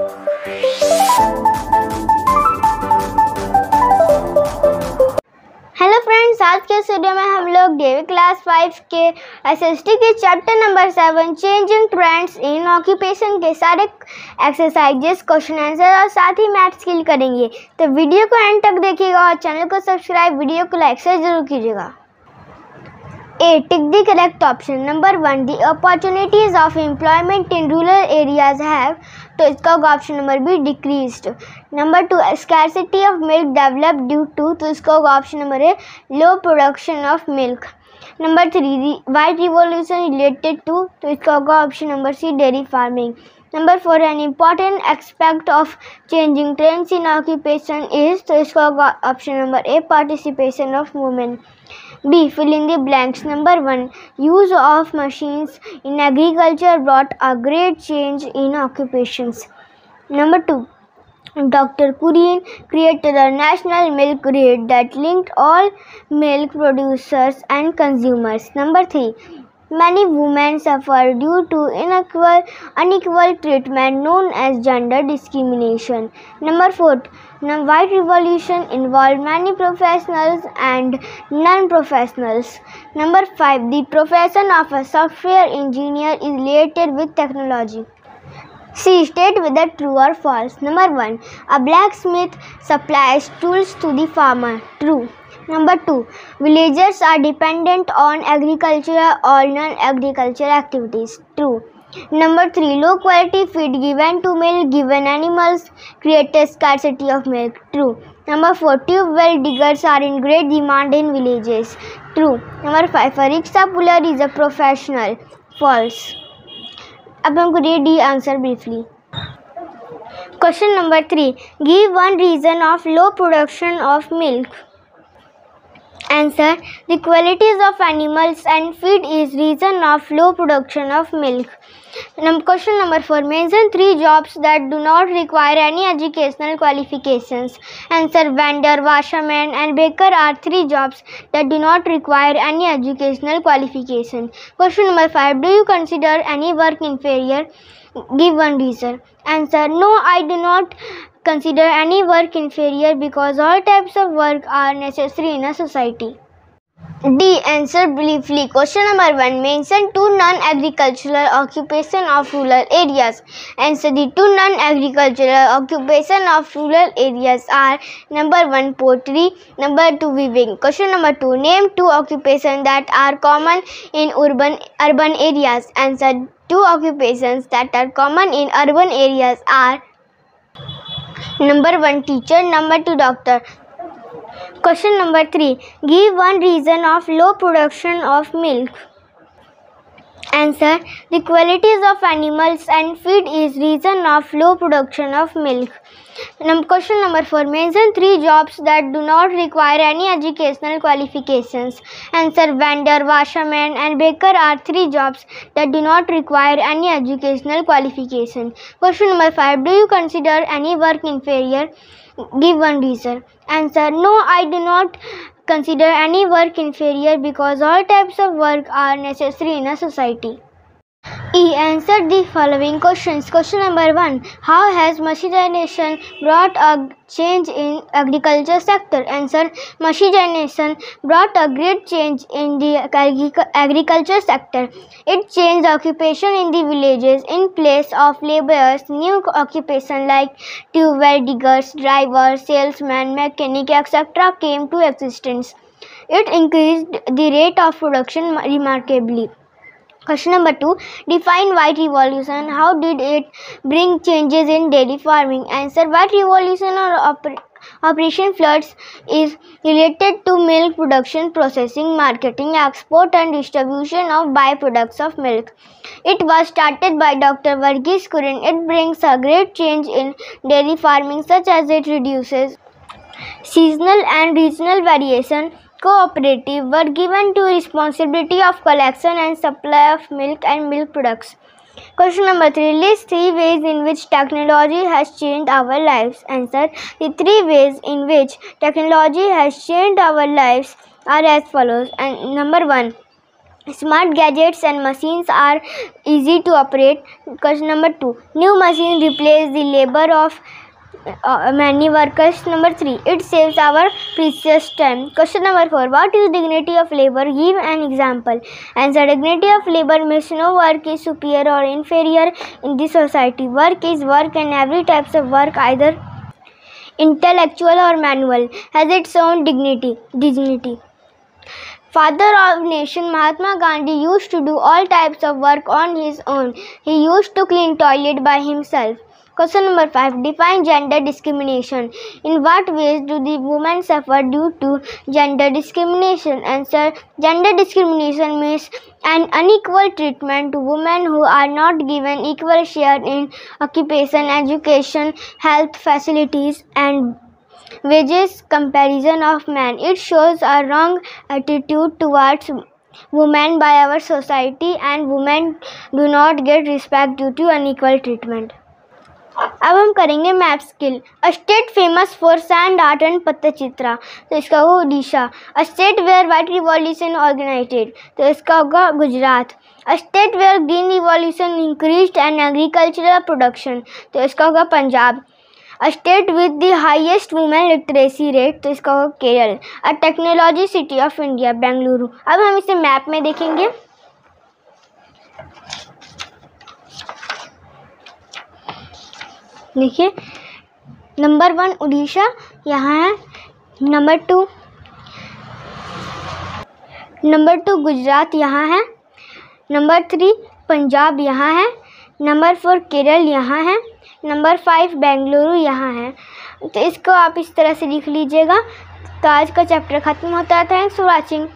Hello friends, आज के इस वीडियो में हम लोग डेवी क्लास 5 के एसएसटी के chapter number 7 changing trends in occupation के सारे एक्सरसाइजेस, क्वेश्चन आंसर और साथ ही मैथ स्किल करेंगे। तो वीडियो को एंड तक देखिएगा और चैनल को सब्सक्राइब, वीडियो को लाइक से जरूर कीजिएगा। A. Tick the correct option. Number 1. The opportunities of employment in rural areas have, तो इसका होगा option number B, decreased. Number 2. Scarcity of milk developed due to, तो इसका होगा option number A, low production of milk. Number 3. The white revolution related to, तो इसका होगा option number C, dairy farming. Number 4. An important aspect of changing trends in occupation is, तो इसका होगा option number A, participation of women. B. Fill in the blanks. Number 1. Use of machines in agriculture brought a great change in occupations. Number 2. Dr. Kurian created a national milk rate that linked all milk producers and consumers. Number 3. Many women suffer due to unequal treatment known as gender discrimination. Number 4. The white revolution involved many professionals and non-professionals. Number 5. The profession of a software engineer is related with technology. C. State whether true or false. Number 1. A blacksmith supplies tools to the farmer. True. Number 2. Villagers are dependent on agricultural or non-agricultural activities. True. Number 3. Low quality feed given to milk-given animals creates scarcity of milk. True. Number 4. Tube well diggers are in great demand in villages. True. Number 5. A rickshaw puller is a professional. False. अब हमको D answer briefly. Question number 3. Give one reason of low production of milk. Answer. The qualities of animals and feed is reason of low production of milk. Question number 4. Mention 3 jobs that do not require any educational qualifications. Answer. Vendor, washerman and baker are 3 jobs that do not require any educational qualification. Question number 5. Do you consider any work inferior? Give one reason. Answer. No, I do not consider any work inferior because all types of work are necessary in a society. D. Answer briefly. Question number 1. Mention 2 non-agricultural occupation of rural areas. Answer. The 2 non-agricultural occupation of rural areas are number 1 poultry, number 2 weaving. Question number 2. Name 2 occupations that are common in urban areas. Answer. 2 occupations that are common in urban areas are number 1 teacher, number 2 doctor. Question number 3. Give one reason of low production of milk. Answer. The qualities of animals and feed is reason of low production of milk. Question number 4. Mention 3 jobs that do not require any educational qualifications. Answer. Vendor, washerman and baker are 3 jobs that do not require any educational qualification. Question number 5. Do you consider any work inferior? Give one reason. Answer. No, I do not consider any work inferior because all types of work are necessary in a society. E. Answer the following questions. Question number 1. How has machinization brought a change in agriculture sector? Answer. Machinization brought a great change in the agriculture sector. It changed occupation in the villages. In place of laborers, new occupation like tube well diggers, drivers, salesmen, mechanic, etc. came to existence. It increased the rate of production remarkably. Question number 2. Define white revolution. How did it bring changes in dairy farming? Answer. White revolution or Operation Floods is related to milk production, processing, marketing, export and distribution of byproducts of milk. It was started by Dr. Verghese Kurian. It brings a great change in dairy farming such as it reduces seasonal and regional variation. Cooperative were given to responsibility of collection and supply of milk and milk products. Question number 3. List 3 ways in which technology has changed our lives. Answer. The 3 ways in which technology has changed our lives are as follows. And number 1. Smart gadgets and machines are easy to operate. Question number 2. New machines replace the labor of many workers. Number 3. It saves our precious time. Question number 4. What is dignity of labor? Give an example. Answer. Dignity of labor means no work is superior or inferior in this society. Work is work, and every type of work, either intellectual or manual, has its own dignity. Father of nation Mahatma Gandhi used to do all types of work on his own. He used to clean toilet by himself. Question number 5. Define gender discrimination. In what ways do the women suffer due to gender discrimination? Answer. Gender discrimination means an unequal treatment to women who are not given equal share in occupation, education, health facilities, and wages comparison of men. It shows a wrong attitude towards women by our society, and women do not get respect due to unequal treatment. अब हम करेंगे map skill. A state famous for sand art and Pattachitra, तो इसका होगा Orissa. A state where white revolution organised, तो इसका होगा Gujarat. A state where green revolution increased and agricultural production, तो इसका होगा Punjab. A state with the highest women literacy rate, तो इसका होगा Kerala. A technology city of India Bengaluru. अब हम इसे मैप में देखेंगे. देखिए, नंबर 1 उड़ीसा यहाँ है. नंबर 2 गुजरात यहाँ है. नंबर 3 पंजाब यहाँ है. नंबर 4 केरल यहाँ है. नंबर 5 बेंगलुरु यहाँ है. तो इसको आप इस तरह से लिख लीजिएगा. तो आज का चैप्टर ख़त्म होता है. Thanks for watching.